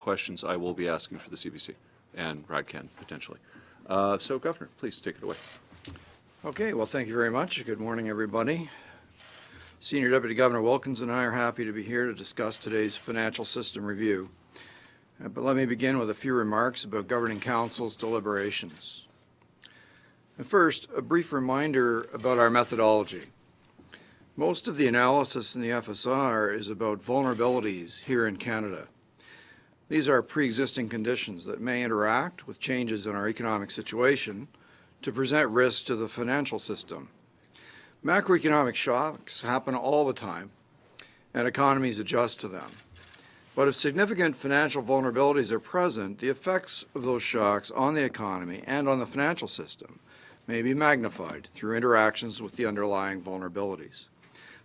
questions I will be asking for the CBC, and Brad can potentially. So, Governor, please take it away. Okay, well, thank you very much. Good morning, everybody. Senior Deputy Governor Wilkins and I are happy to be here to discuss today's financial system review. But let me begin with a few remarks about Governing Council's deliberations. And first, a brief reminder about our methodology. Most of the analysis in the FSR is about vulnerabilities here in Canada. These are pre-existing conditions that may interact with changes in our economic situation to present risk to the financial system. Macroeconomic shocks happen all the time, and economies adjust to them. But if significant financial vulnerabilities are present, the effects of those shocks on the economy and on the financial system may be magnified through interactions with the underlying vulnerabilities.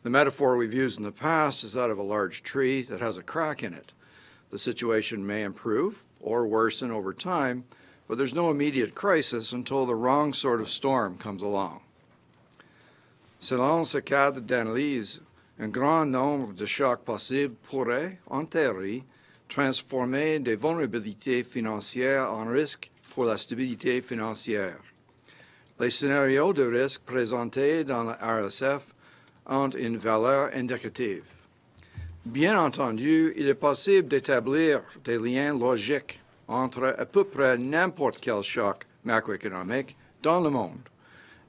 The metaphor we've used in the past is that of a large tree that has a crack in it. The situation may improve or worsen over time, but there's no immediate crisis until the wrong sort of storm comes along. Selon ce cadre d'analyse, un grand nombre de chocs possibles pourraient, en théorie, transformer des vulnérabilités financières en risque pour la stabilité financière. Les scénarios de risque présentés dans la RSF ont une valeur indicative. Bien entendu, il est possible d'établir des liens logiques entre à peu près n'importe quel choc macroéconomique dans le monde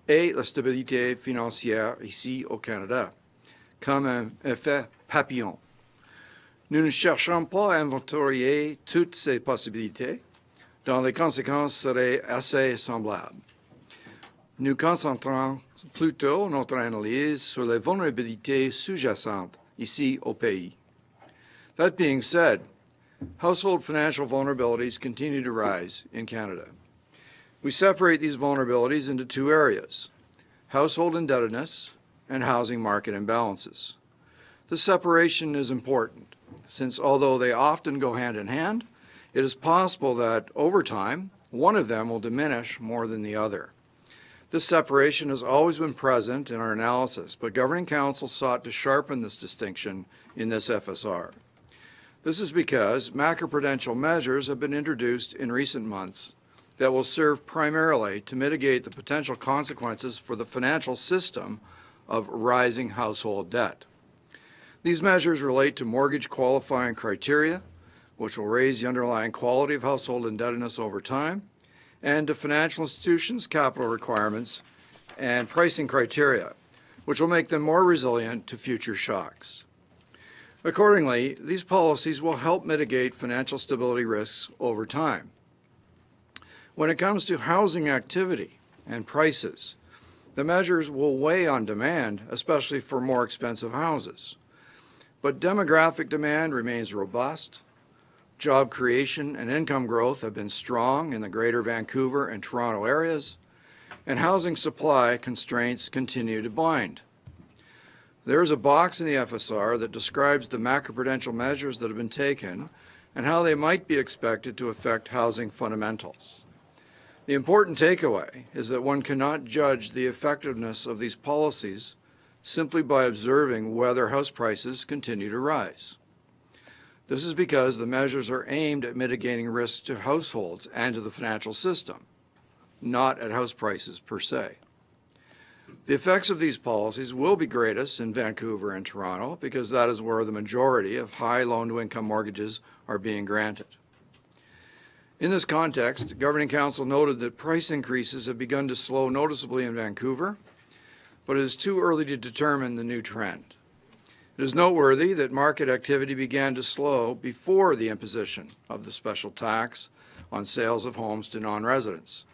et la stabilité financière ici au Canada, comme un effet papillon. Nous ne cherchons pas à inventorier toutes ces possibilités, dont les conséquences seraient assez semblables. Nous concentrons plutôt notre analyse sur les vulnérabilités sous-jacentes ici au pays. That being said, household financial vulnerabilities continue to rise in Canada. We separate these vulnerabilities into two areas: household indebtedness and housing market imbalances. This separation is important, since although they often go hand in hand, it is possible that over time, one of them will diminish more than the other. This separation has always been present in our analysis, but Governing Council sought to sharpen this distinction in this FSR. This is because macro-prudential measures have been introduced in recent months that will serve primarily to mitigate the potential consequences for the financial system of rising household debt. These measures relate to mortgage qualifying criteria, which will raise the underlying quality of household indebtedness over time, and to financial institutions' capital requirements and pricing criteria, which will make them more resilient to future shocks. Accordingly, these policies will help mitigate financial stability risks over time. When it comes to housing activity and prices, the measures will weigh on demand, especially for more expensive houses. But demographic demand remains robust. Job creation and income growth have been strong in the Greater Vancouver and Toronto areas, and housing supply constraints continue to bind. There is a box in the FSR that describes the macro-prudential measures that have been taken and how they might be expected to affect housing fundamentals. The important takeaway is that one cannot judge the effectiveness of these policies simply by observing whether house prices continue to rise. This is because the measures are aimed at mitigating risks to households and to the financial system, not at house prices per se. The effects of these policies will be greatest in Vancouver and Toronto because that is where the majority of high loan-to-income mortgages are being granted. In this context, Governing Council noted that price increases have begun to slow noticeably in Vancouver, but it is too early to determine the new trend. It is noteworthy that market activity began to slow before the imposition of the special tax on sales of homes to non-residents,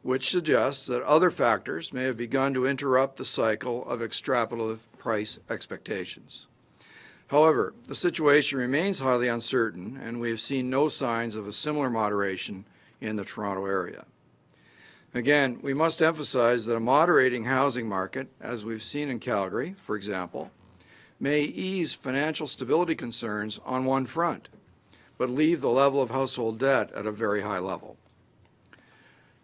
which suggests that other factors may have begun to interrupt the cycle of extrapolative price expectations. However, the situation remains highly uncertain, and we have seen no signs of a similar moderation in the Toronto area. Again, we must emphasize that a moderating housing market, as we've seen in Calgary, for example, may ease financial stability concerns on one front, but leave the level of household debt at a very high level.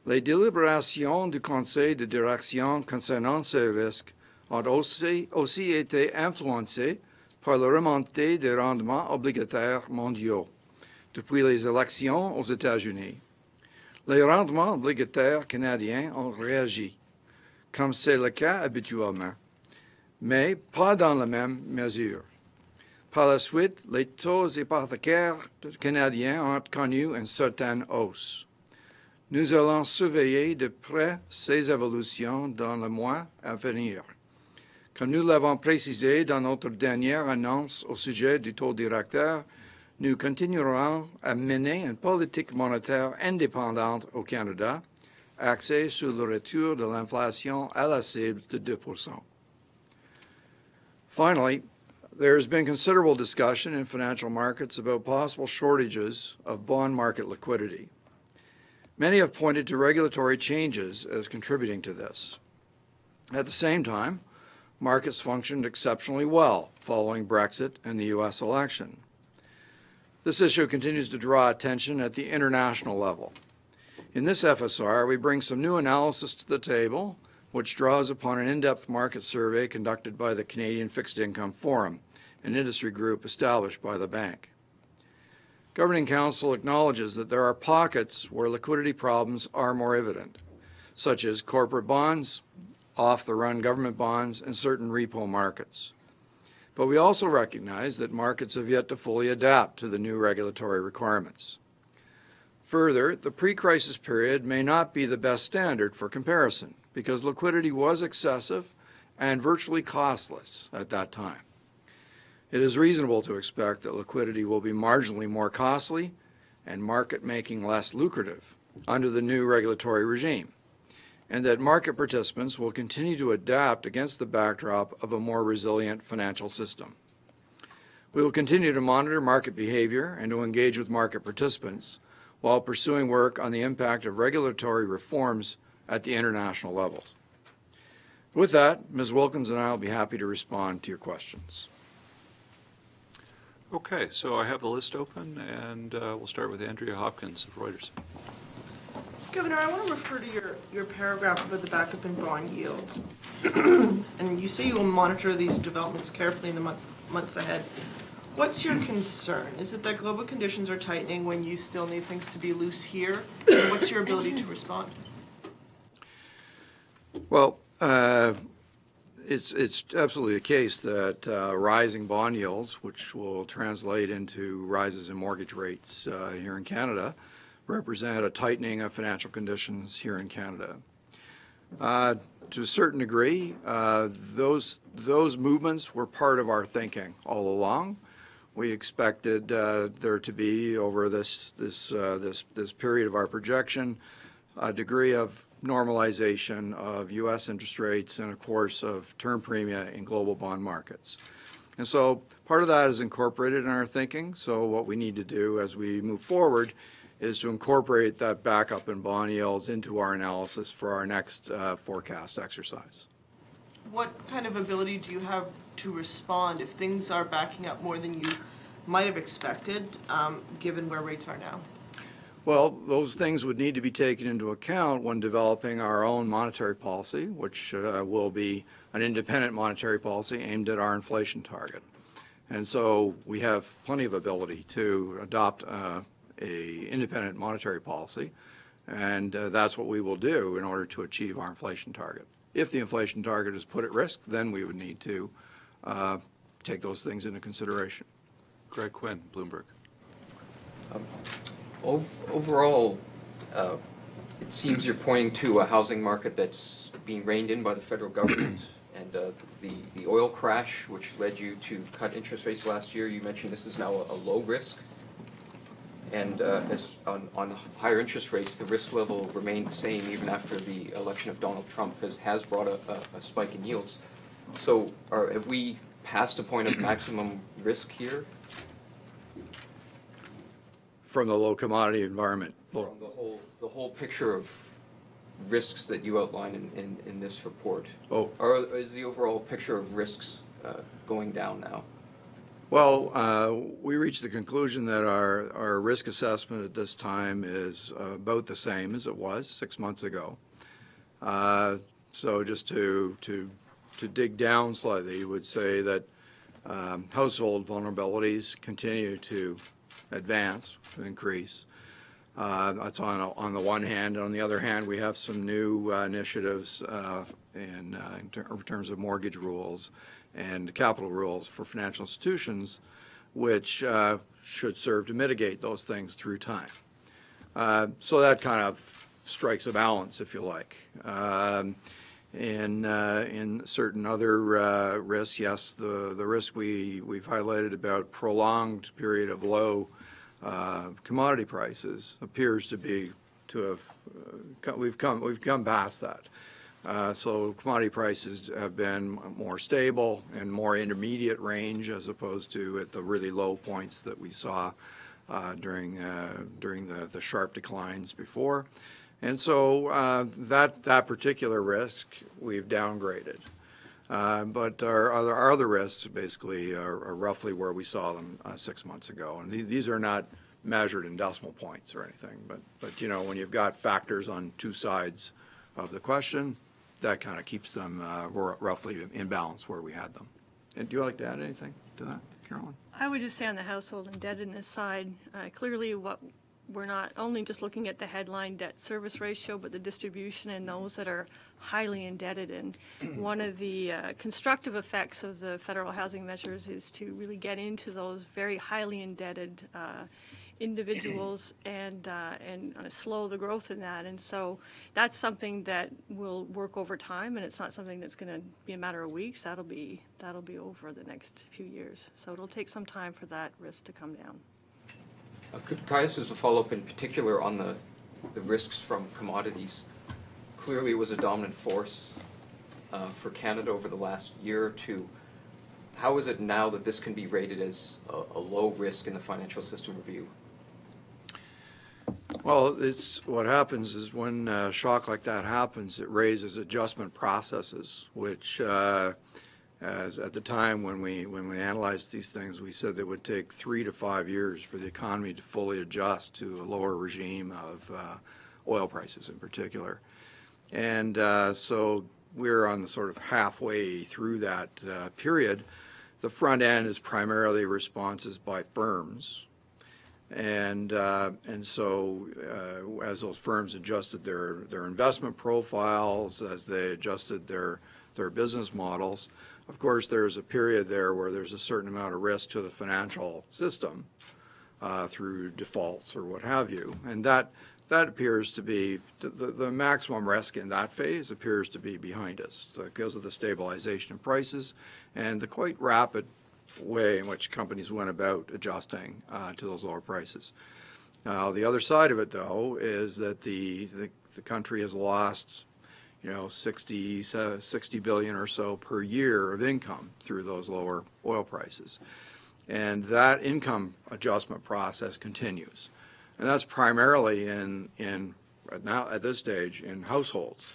Les délibérations du Conseil de direction concernant ces risques ont aussi été influencées par la remontée des rendements obligataires mondiaux, depuis les élections aux États-Unis. Les rendements obligataires canadiens ont réagi, comme c'est le cas habituellement, mais pas dans la même mesure. Par la suite, les taux hypothécaires canadiens ont connu une certaine hausse. Nous allons surveiller de près ces évolutions dans le mois à venir. Comme nous l'avons précisé dans notre dernière annonce au sujet du taux directeur, nous continuerons à mener une politique monétaire indépendante au Canada, axée sur le retour de l'inflation à la cible de 2%. Finally, there has been considerable discussion in financial markets about possible shortages of bond market liquidity. Many have pointed to regulatory changes as contributing to this. At the same time, markets functioned exceptionally well following Brexit and the U.S. election. This issue continues to draw attention at the international level. In this FSR, we bring some new analysis to the table, which draws upon an in-depth market survey conducted by the Canadian Fixed Income Forum, an industry group established by the Banque. Governing Council acknowledges that there are pockets where liquidity problems are more evident, such as corporate bonds, off-the-run government bonds, and certain repo markets. But we also recognize that markets have yet to fully adapt to the new regulatory requirements. Further, the pre-crisis period may not be the best standard for comparison because liquidity was excessive and virtually costless at that time. It is reasonable to expect that liquidity will be marginally more costly and market making less lucrative under the new regulatory regime, and that market participants will continue to adapt against the backdrop of a more resilient financial system. We will continue to monitor market behavior and to engage with market participants while pursuing work on the impact of regulatory reforms at the international levels. With that, Ms. Wilkins and I will be happy to respond to your questions. Okay, so I have the list open, and we'll start with Andrea Hopkins of Reuters. Governor, I want to refer to your paragraph about the backup in bond yields. And you say you will monitor these developments carefully in the months ahead. What's your concern? Is it that global conditions are tightening when you still need things to be loose here? And what's your ability to respond? Well, it's absolutely the case that rising bond yields, which will translate into rises in mortgage rates here in Canada, represent a tightening of financial conditions here in Canada. To a certain degree, those movements were part of our thinking all along. We expected there to be over this period of our projection a degree of normalization of U.S. interest rates and, of course, of term premia in global bond markets. And so part of that is incorporated in our thinking. So what we need to do as we move forward is to incorporate that backup in bond yields into our analysis for our next forecast exercise. What kind of ability do you have to respond if things are backing up more than you might have expected, given where rates are now? Well, those things would need to be taken into account when developing our own monetary policy, which will be an independent monetary policy aimed at our inflation target. And so we have plenty of ability to adopt a independent monetary policy, and that's what we will do in order to achieve our inflation target. If the inflation target is put at risk, then we would need to take those things into consideration. Greg Quinn, Bloomberg. Overall, it seems you're pointing to a housing market that's being reined in by the federal government, and the oil crash, which led you to cut interest rates last year, you mentioned this is now a low risk. And as on higher interest rates, the risk level remained the same even after the election of Donald Trump has brought a spike in yields. So have we passed a point of maximum risk here? From the low commodity environment. From the whole picture of risks that you outline in this report. Oh. Or is the overall picture of risks going down now? Well, we reached the conclusion that our risk assessment at this time is about the same as it was 6 months ago. So just to dig down slightly, you would say that household vulnerabilities continue to advance, increase. That's on the one hand. On the other hand, we have some new initiatives in terms of mortgage rules and capital rules for financial institutions, which should serve to mitigate those things through time. So that kind of strikes a balance, if you like. In certain other risks, yes, the risk we've highlighted about prolonged period of low commodity prices appears we've come past that. So commodity prices have been more stable and more intermediate range as opposed to at the really low points that we saw during the sharp declines before. And so that particular risk we've downgraded. But our other risks basically are roughly where we saw them 6 months ago. And these are not measured in decimal points or anything. But you know, when you've got factors on two sides of the question, that kind of keeps them roughly in balance where we had them. And do you like to add anything to that, Carolyn? I would just say on the household indebtedness side, clearly what we're not only just looking at the headline debt service ratio, but the distribution in those that are highly indebted. And one of the constructive effects of the federal housing measures is to really get into those very highly indebted individuals and slow the growth in that. And so that's something that will work over time, and it's not something that's going to be a matter of weeks. That'll be over the next few years. So it'll take some time for that risk to come down. Could I ask as a follow-up in particular on the risks from commodities? Clearly it was a dominant force for Canada over the last year or two. How is it now that this can be rated as a low risk in the financial system review? Well, what happens is when a shock like that happens, it raises adjustment processes, which as at the time when we analyzed these things, we said it would take 3 to 5 years for the economy to fully adjust to a lower regime of oil prices in particular. And so we're on the sort of halfway through that period. The front end is primarily responses by firms. And so as those firms adjusted their investment profiles, as they adjusted their business models, of course, there's a period there where there's a certain amount of risk to the financial system through defaults or what have you. And that appears to be, the maximum risk in that phase appears to be behind us because of the stabilization of prices and the quite rapid way in which companies went about adjusting to those lower prices. The other side of it, though, is that the country has lost 60 billion or so per year of income through those lower oil prices. And that income adjustment process continues. And that's primarily now at this stage in households,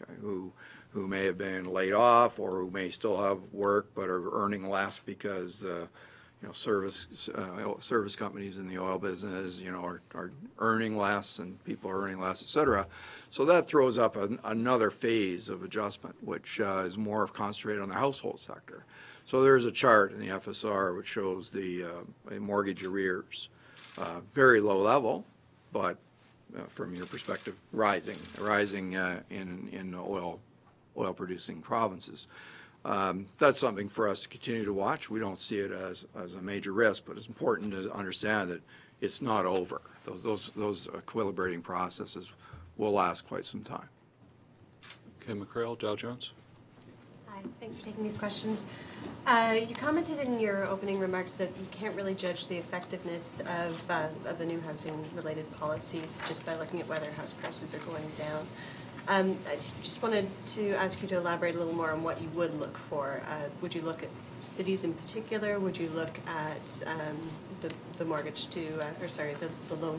okay, who may have been laid off or who may still have work but are earning less because service companies in the oil business, are earning less and people are earning less, et cetera. So that throws up another phase of adjustment, which is more concentrated on the household sector. So there's a chart in the FSR which shows the mortgage arrears, very low level, but from your perspective, rising in oil producing provinces. That's something for us to continue to watch. We don't see it as a major risk, but it's important to understand that it's not over. Those equilibrating processes will last quite some time. Kim McCrail, Dow Jones. Hi, thanks for taking these questions. You commented in your opening remarks that you can't really judge the effectiveness of the new housing-related policies just by looking at whether house prices are going down. I just wanted to ask you to elaborate a little more on what you would look for. Would you look at cities in particular? Would you look at the loan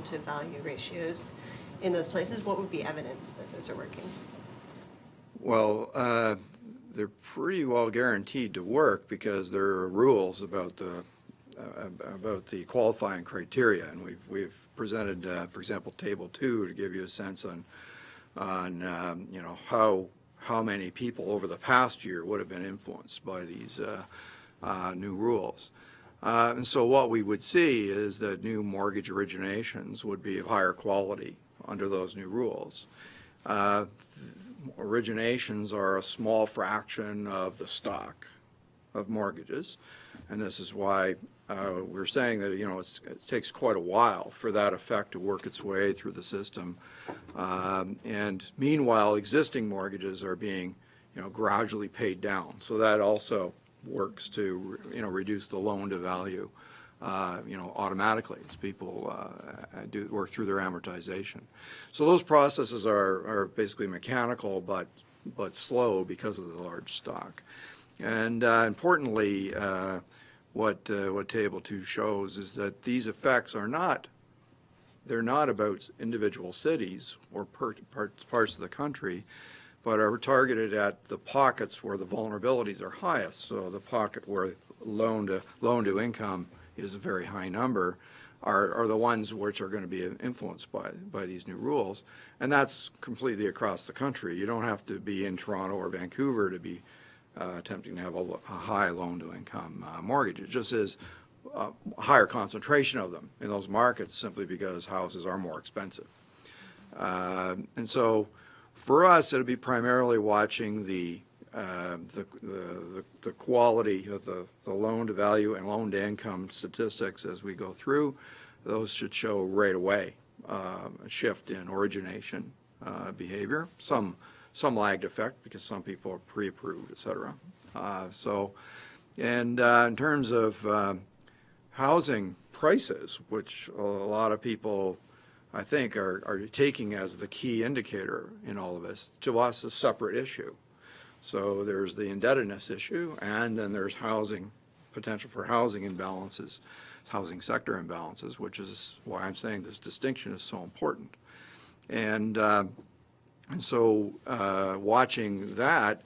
to value ratios in those places? What would be evidence that those are working? Well, they're pretty well guaranteed to work because there are rules about the qualifying criteria, and we've presented, for example, Table 2 to give you a sense on how many people over the past year would have been influenced by these new rules. And so what we would see is that new mortgage originations would be of higher quality under those new rules. Originations are a small fraction of the stock of mortgages, and this is why we're saying that it takes quite a while for that effect to work its way through the system. And meanwhile, existing mortgages are being gradually paid down, so that also works to reduce the loan to value automatically as people do work through their amortization. So those processes are basically mechanical but slow because of the large stock. And importantly, what Table 2 shows is that these effects are not about individual cities or parts of the country, but are targeted at the pockets where the vulnerabilities are highest. So the pocket where loan to income is a very high number are the ones which are going to be influenced by these new rules. And that's completely across the country. You don't have to be in Toronto or Vancouver to be attempting to have a high loan to income mortgage. It just is a higher concentration of them in those markets simply because houses are more expensive. And so for us, it'll be primarily watching the quality of the loan to value and loan to income statistics as we go through. Those should show right away a shift in origination behavior. Some lagged effect because some people are pre-approved, et cetera. In terms of housing prices, which a lot of people I think are taking as the key indicator in all of this, to us a separate issue. So there's the indebtedness issue, and then there's potential for housing imbalances, housing sector imbalances, which is why I'm saying this distinction is so important. And so watching that,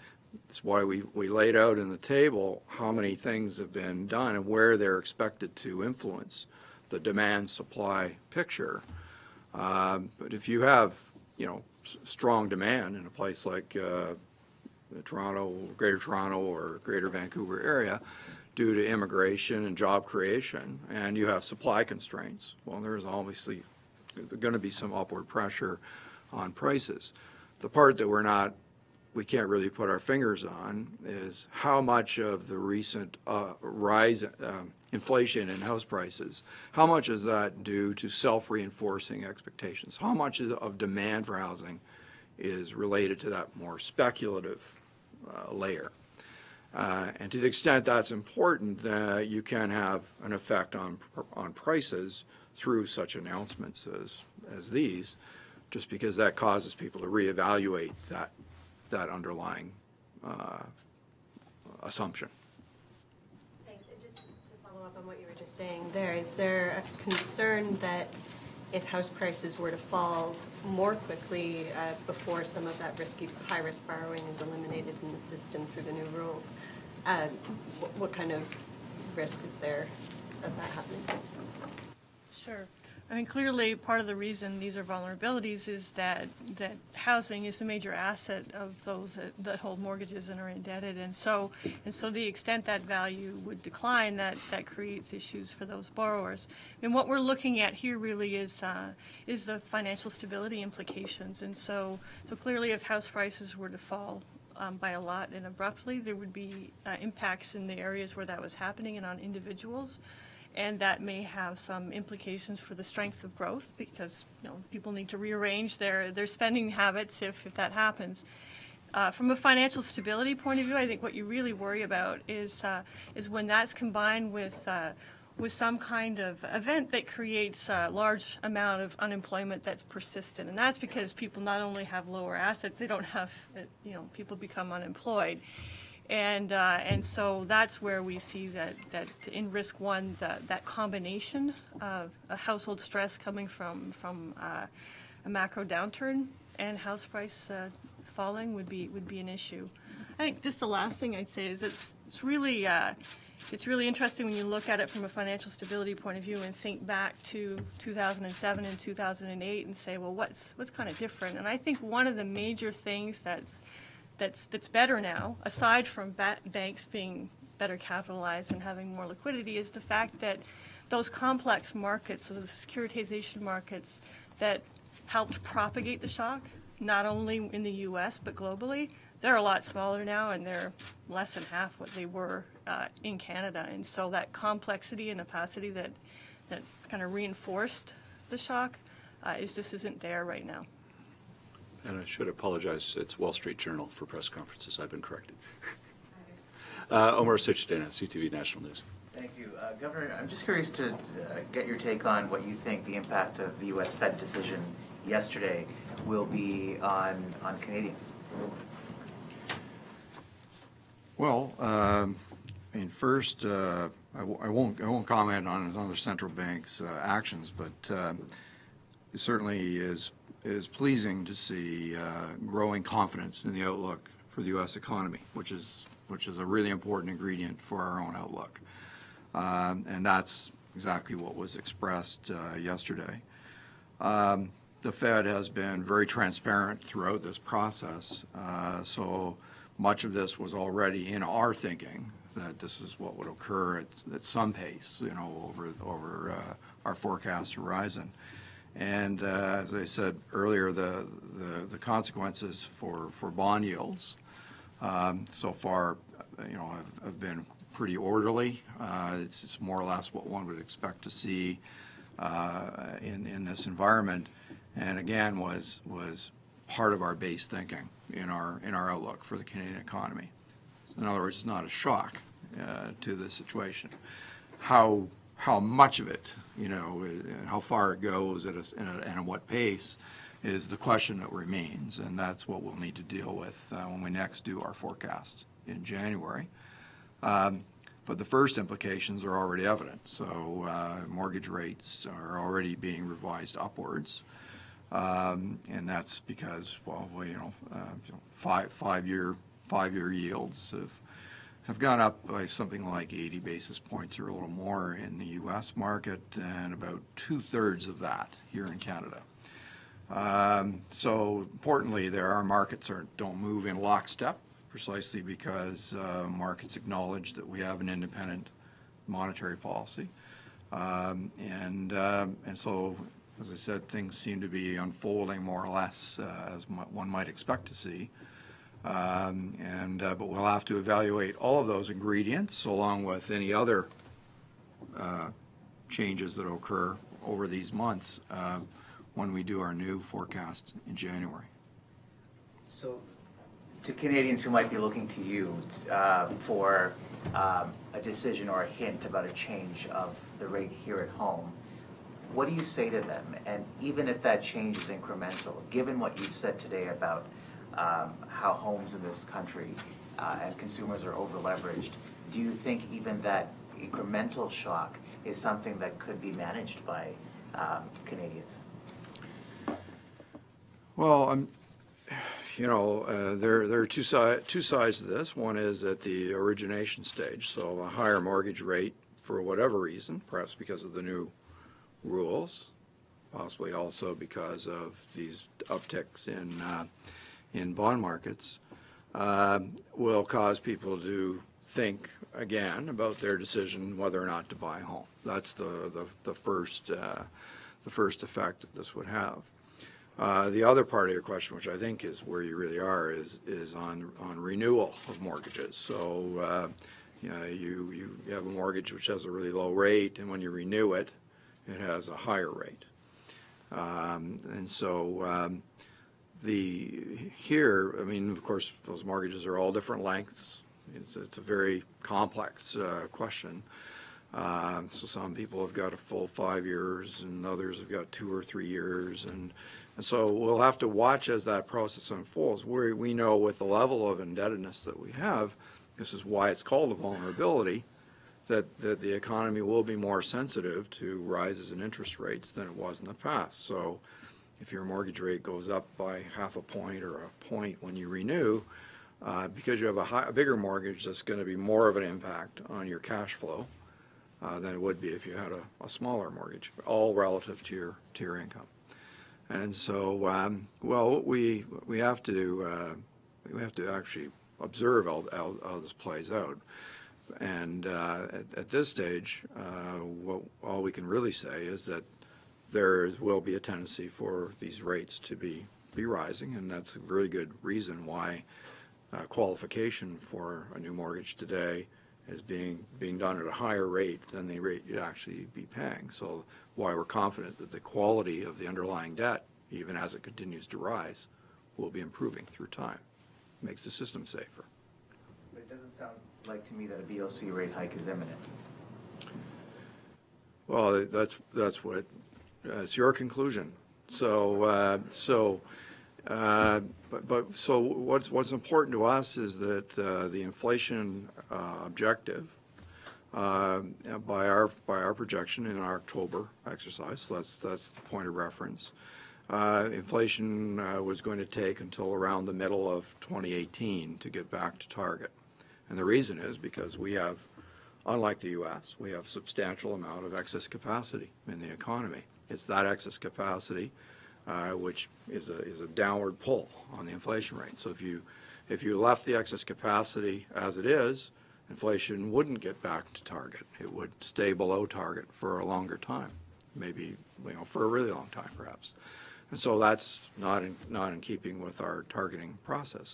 that's why we laid out in the table how many things have been done and where they're expected to influence the demand-supply picture. But if you have, strong demand in a place like Toronto, Greater Toronto, or Greater Vancouver area due to immigration and job creation, and you have supply constraints, well, there's obviously going to be some upward pressure on prices. The part that we can't really put our fingers on is how much of the recent rise inflation in house prices, how much is that due to self-reinforcing expectations? How much of demand for housing is related to that more speculative layer? And to the extent that's important, you can have an effect on prices through such announcements as these, just because that causes people to reevaluate that underlying assumption. Thanks. And just to follow up on what you were just saying there, is there a concern that if house prices were to fall more quickly before some of that high-risk borrowing is eliminated in the system through the new rules, what kind of risk is there of that happening? Sure. I mean, clearly, part of the reason these are vulnerabilities is that housing is a major asset of those that hold mortgages and are indebted, and so the extent that value would decline, that creates issues for those borrowers. And what we're looking at here really is the financial stability implications, and so clearly, if house prices were to fall by a lot and abruptly, there would be impacts in the areas where that was happening and on individuals. And that may have some implications for the strength of growth because people need to rearrange their spending habits if that happens. From a financial stability point of view, I think what you really worry about is when that's combined with some kind of event that creates a large amount of unemployment that's persistent, and that's because people not only have lower assets, they don't have people become unemployed. And so that's where we see that in risk one, that combination of a household stress coming from a macro downturn and house price falling would be an issue. I think just the last thing I'd say is it's really interesting when you look at it from a financial stability point of view and think back to 2007 and 2008 and say, well, what's kind of different? And I think one of the major things that's better now, aside from banks being better capitalized and having more liquidity is the fact that those complex markets, so the securitization markets that helped propagate the shock, not only in the U.S. but globally, they're a lot smaller now, and they're less than half what they were in Canada. And so that complexity and opacity that kind of reinforced the shock just isn't there right now. And I should apologize. It's Wall Street Journal for press conferences. I've been corrected. Omar Suchidena, CTV National News. Thank you. Governor, I'm just curious to get your take on what you think the impact of the U.S. Fed decision yesterday will be on Canadians. Well, I mean, first, I won't comment on other central banks' actions, but it certainly is pleasing to see growing confidence in the outlook for the U.S. economy, which is a really important ingredient for our own outlook, and that's exactly what was expressed yesterday. The Fed has been very transparent throughout this process, so much of this was already in our thinking that this is what would occur at some pace, over our forecast horizon. And as I said earlier, the consequences for bond yields so far, have been pretty orderly. It's more or less what one would expect to see in this environment, and again was part of our base thinking in our outlook for the Canadian economy. So in other words, it's not a shock to the situation. How much of it, and how far it goes and at what pace is the question that remains, and that's what we'll need to deal with when we next do our forecast in January. But the first implications are already evident. So mortgage rates are already being revised upwards, and that's because, five-year yields have gone up by something like 80 basis points or a little more in the U.S. market, and about 2/3 of that here in Canada. So importantly, our markets don't move in lockstep, precisely because markets acknowledge that we have an independent monetary policy, and so, as I said, things seem to be unfolding more or less as one might expect to see. But we'll have to evaluate all of those ingredients along with any other changes that occur over these months when we do our new forecast in January. So, to Canadians who might be looking to you for a decision or a hint about a change of the rate here at home, what do you say to them? And even if that change is incremental, given what you said today about how homes in this country and consumers are over-leveraged, do you think even that incremental shock is something that could be managed by Canadians? Well, there are two sides to this. One is at the origination stage, so a higher mortgage rate for whatever reason, perhaps because of the new rules, possibly also because of these upticks in bond markets, will cause people to think again about their decision whether or not to buy a home. That's the first effect that this would have. The other part of your question, which I think is where you really are, is on renewal of mortgages. So you have a mortgage which has a really low rate, and when you renew it, it has a higher rate. And so here, I mean, of course, those mortgages are all different lengths. It's a very complex question. So some people have got a full 5 years, and others have got 2 or 3 years, and so we'll have to watch as that process unfolds. We know with the level of indebtedness that we have, this is why it's called a vulnerability, that the economy will be more sensitive to rises in interest rates than it was in the past. So if your mortgage rate goes up by half a point or a point when you renew, because you have a bigger mortgage, that's going to be more of an impact on your cash flow than it would be if you had a smaller mortgage, all relative to your income. And so, we have to actually observe how this plays out. And at this stage, all we can really say is that there will be a tendency for these rates to be rising, and that's a very good reason why qualification for a new mortgage today is being done at a higher rate than the rate you'd actually be paying. So why we're confident that the quality of the underlying debt, even as it continues to rise, will be improving through time. Makes the system safer. But it doesn't sound like to me that a BOC rate hike is imminent. Well, that's what it's your conclusion. So what's important to us is that the inflation objective by our projection in our October exercise, so that's the point of reference. Inflation was going to take until around the middle of 2018 to get back to target, and the reason is because we have, unlike the U.S., we have substantial amount of excess capacity in the economy. It's that excess capacity which is a downward pull on the inflation rate. So if you left the excess capacity as it is, inflation wouldn't get back to target. It would stay below target for a longer time, maybe for a really long time perhaps. And so that's not in keeping with our targeting process.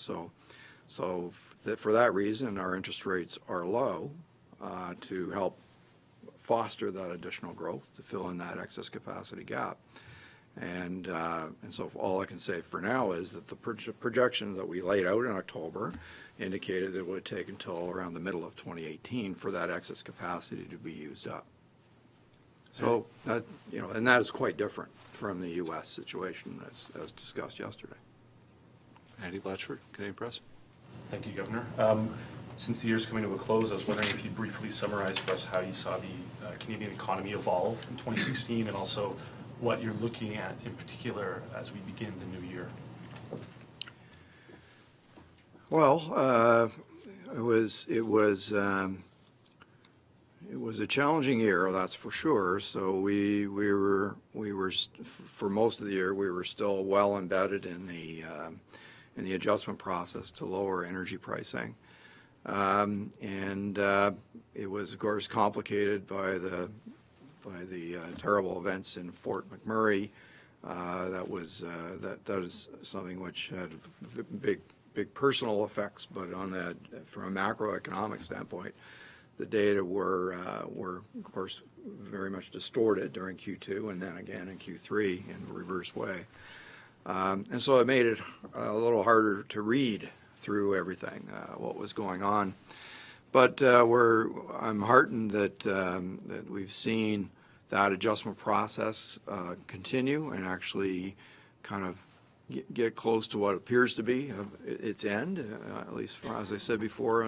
So for that reason, our interest rates are low to help foster that additional growth to fill in that excess capacity gap. And so all I can say for now is that the projection that we laid out in October indicated that it would take until around the middle of 2018 for that excess capacity to be used up. So that, and that is quite different from the U.S. situation as discussed yesterday. Andy Blatchford, Canadian Press. Thank you, Governor. Since the year's coming to a close, I was wondering if you'd briefly summarize for us how you saw the Canadian economy evolve in 2016 and also what you're looking at in particular as we begin the new year. Well, it was a challenging year, that's for sure. So we were for most of the year we were still well embedded in the adjustment process to lower energy pricing, and it was of course complicated by the terrible events in Fort McMurray. That is something which had big personal effects, but from a macroeconomic standpoint, the data were of course very much distorted during Q2 and then again in Q3 in a reverse way, and so it made it a little harder to read through everything what was going on. But I'm heartened that we've seen that adjustment process continue and actually kind of get close to what appears to be its end, at least as I said before,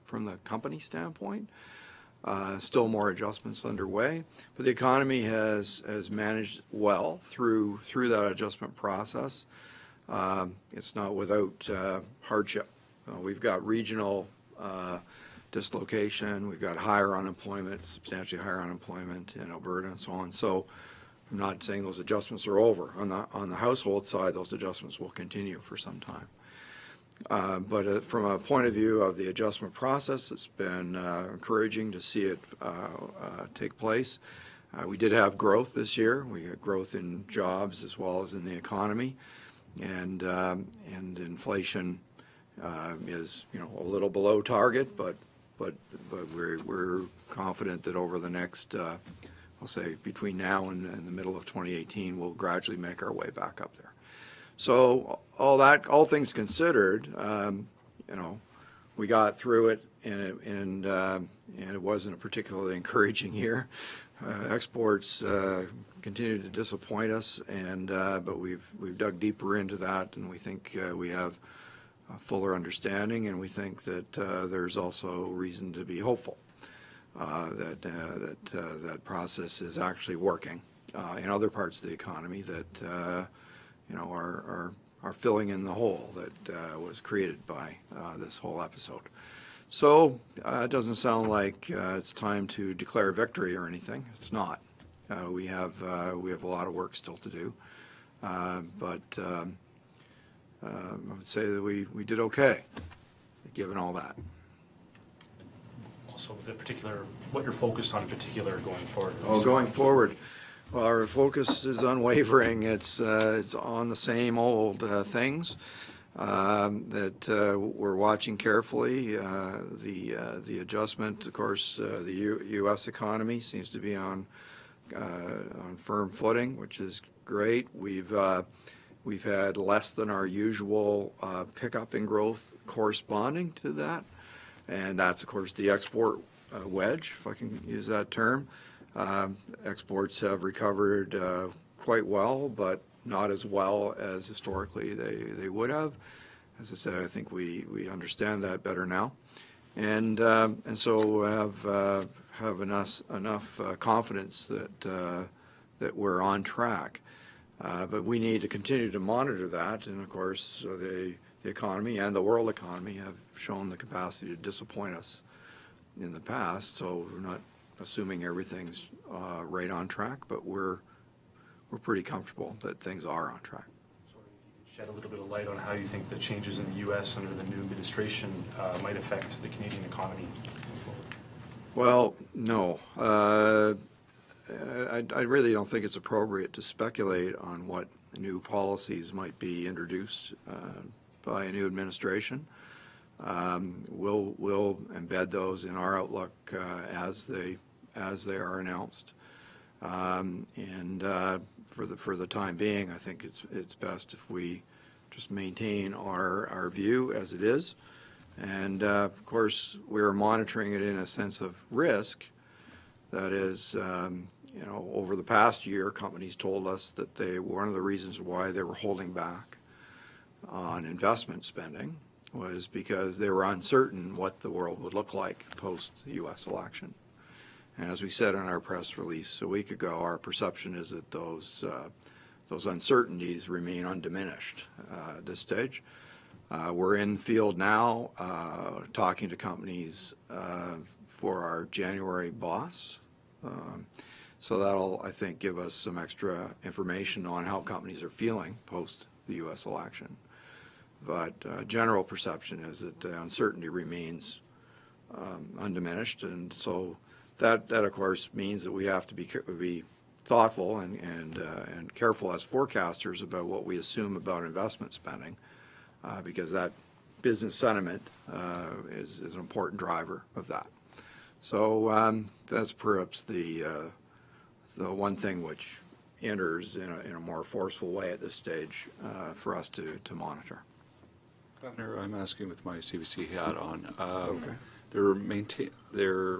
from the company standpoint. Still more adjustments underway, but the economy has managed well through that adjustment process. It's not without hardship. We've got regional dislocation. We've got higher unemployment, substantially higher unemployment in Alberta and so on. So I'm not saying those adjustments are over. On the household side, those adjustments will continue for some time. But from a point of view of the adjustment process, it's been encouraging to see it take place. We did have growth this year. We had growth in jobs as well as in the economy, and inflation is a little below target, but we're confident that over the next I'll say between now and the middle of 2018, we'll gradually make our way back up there. So all things considered, we got through it, and it wasn't a particularly encouraging year. Exports continue to disappoint us, but we've dug deeper into that, and we think we have a fuller understanding, and we think that there's also reason to be hopeful that process is actually working in other parts of the economy that are filling in the hole that was created by this whole episode. So it doesn't sound like it's time to declare victory or anything. It's not. We have a lot of work still to do, but I would say that we did okay, given all that. also what you're focused on in particular going forward. Oh, going forward, well, our focus is unwavering. It's on the same old things that we're watching carefully. The adjustment, of course, the U.S. economy seems to be on firm footing, which is great. We've had less than our usual pickup in growth corresponding to that, and that's, of course, the export wedge, if I can use that term. Exports have recovered quite well, but not as well as historically they would have. As I said, I think we understand that better now, and so have enough confidence that we're on track. But we need to continue to monitor that, and of course, the economy and the world economy have shown the capacity to disappoint us in the past. So we're not assuming everything's right on track, but we're pretty comfortable that things are on track. So if you could shed a little bit of light on how you think the changes in the U.S. under the new administration might affect the Canadian economy. Well, no. I really don't think it's appropriate to speculate on what new policies might be introduced by a new administration. We'll embed those in our outlook as they are announced. And for the time being, I think it's best if we just maintain our view as it is. And of course, we're monitoring it in a sense of risk. That is, over the past year, companies told us that one of the reasons why they were holding back on investment spending was because they were uncertain what the world would look like post the U.S. election. And as we said in our press release a week ago, our perception is that those uncertainties remain undiminished at this stage. We're in the field now talking to companies for our January boss. So that'll, I think, give us some extra information on how companies are feeling post the U.S. election. But general perception is that the uncertainty remains undiminished, and so that of course means that we have to be thoughtful and careful as forecasters about what we assume about investment spending, because that business sentiment is an important driver of that. So that's perhaps the one thing which enters in a more forceful way at this stage for us to monitor. Governor, I'm asking with my CBC hat on. Okay. There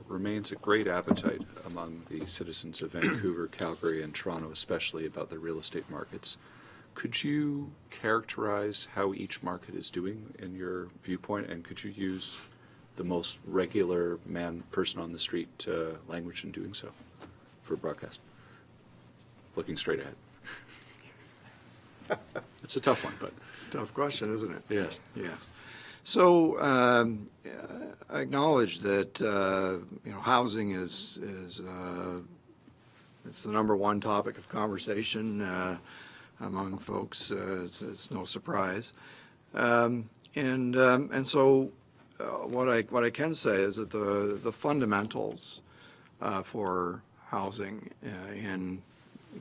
remains a great appetite among the citizens of Vancouver, Calgary, and Toronto especially about the real estate markets. Could you characterize how each market is doing in your viewpoint, and could you use the most regular person on the street language in doing so for broadcast? Looking straight ahead. It's a tough one, but It's a tough question, isn't it? yes. Yes. So I acknowledge that housing is it's the number one topic of conversation among folks. It's no surprise, and so what I can say is that the fundamentals for housing in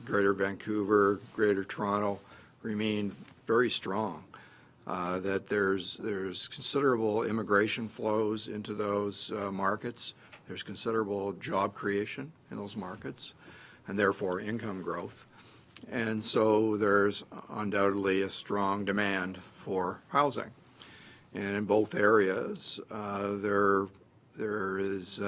Greater Vancouver, Greater Toronto remain very strong. That there's considerable immigration flows into those markets. There's considerable job creation in those markets, and therefore income growth. And so there's undoubtedly a strong demand for housing. And in both areas, there is,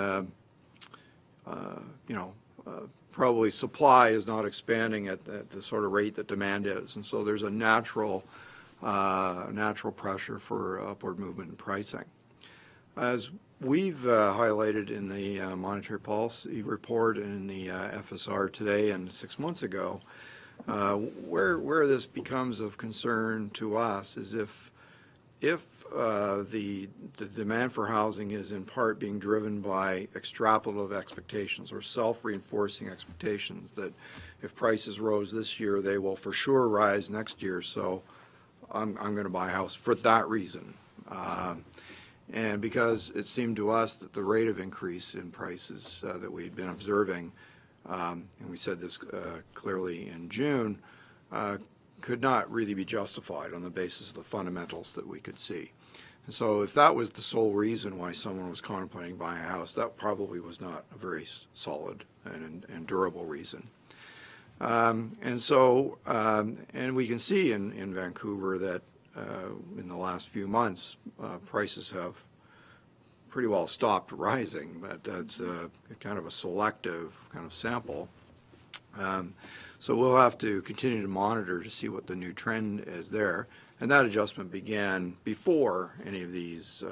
probably supply is not expanding at the sort of rate that demand is. And so there's a natural pressure for upward movement in pricing. As we've highlighted in the monetary policy report and in the FSR today and 6 months ago, where this becomes of concern to us is if the demand for housing is in part being driven by extrapolative expectations or self-reinforcing expectations that if prices rose this year, they will for sure rise next year. So I'm going to buy a house for that reason. And because it seemed to us that the rate of increase in prices that we had been observing, and we said this clearly in June, could not really be justified on the basis of the fundamentals that we could see. And so if that was the sole reason why someone was contemplating buying a house, that probably was not a very solid and durable reason. And we can see in Vancouver that in the last few months, prices have pretty well stopped rising, but that's kind of a selective kind of sample. So we'll have to continue to monitor to see what the new trend is there. And that adjustment began before any of these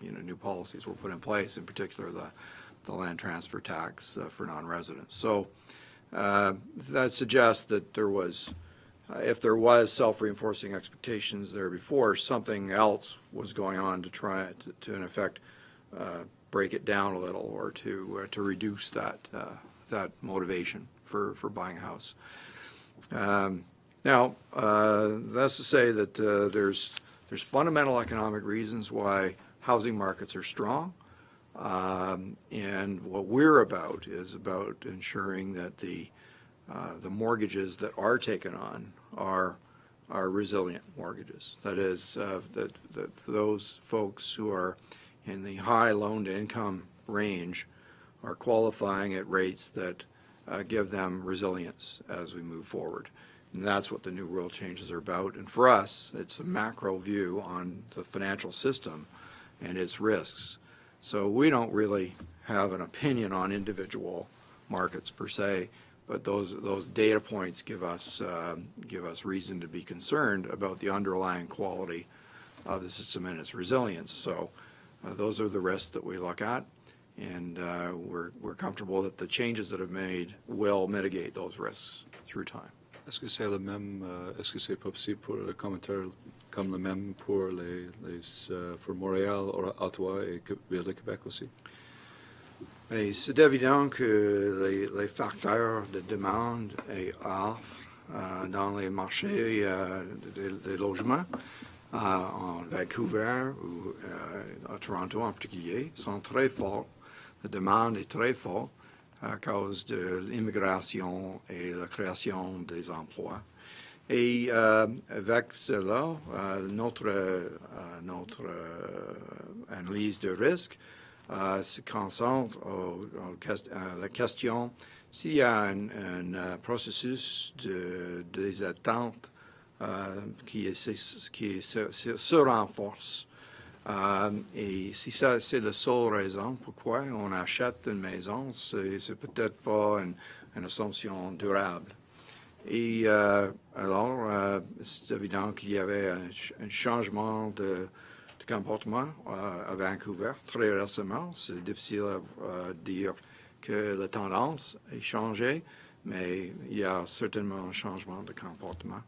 new policies were put in place, in particular the land transfer tax for non-residents. So that suggests that there was, if there was self-reinforcing expectations there before, something else was going on to try to in effect, break it down a little or to reduce that motivation for buying a house. Now, that's to say that there's fundamental economic reasons why housing markets are strong, and what we're about is about ensuring that the mortgages that are taken on are resilient mortgages. That is, that those folks who are in the high loan-to-income range are qualifying at rates that give them resilience as we move forward. And that's what the new rule changes are about. And for us, it's a macro view on the financial system and its risks. So we don't really have an opinion on individual markets per se, but those data points give us reason to be concerned about the underlying quality of the system and its resilience. So those are the risks that we look at, and we're comfortable that the changes that have made will mitigate those risks through time. Est-ce que c'est le même, est-ce que c'est pas possible pour le commentaire comme le même pour pour Montréal, Ottawa et Ville de Québec aussi? Mais c'est évident que les facteurs de demande et offre dans les marchés des logements en Vancouver ou à Toronto en particulier sont très forts. La demande est très forte à cause de l'immigration et la création des emplois. Et avec cela, notre analyse de risque se concentre à la question s'il y a un processus des attentes qui se renforce. Et si ça, c'est la seule raison pourquoi on achète une maison, c'est peut-être pas une assumption durable. Et alors, c'est évident qu'il y avait un changement de comportement à Vancouver très récemment. C'est difficile à dire que la tendance est changée, mais il y a certainement un changement de comportement.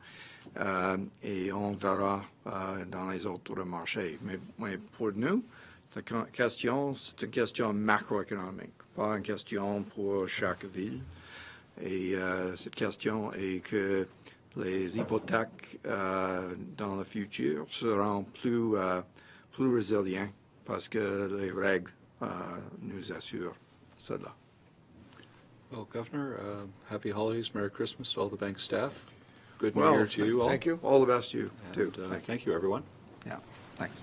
Et on verra dans les autres marchés. Mais pour nous, c'est une question macroéconomique, pas une question pour chaque ville. Et cette question est que les hypothèques dans le futur seront plus résilientes parce que les règles nous assurent cela. Well, Governor, happy holidays, Merry Christmas to all the bank staff. Good New Well, Year to you all. Thank you. All the best to you, too. Thank you, everyone. Yeah, thanks.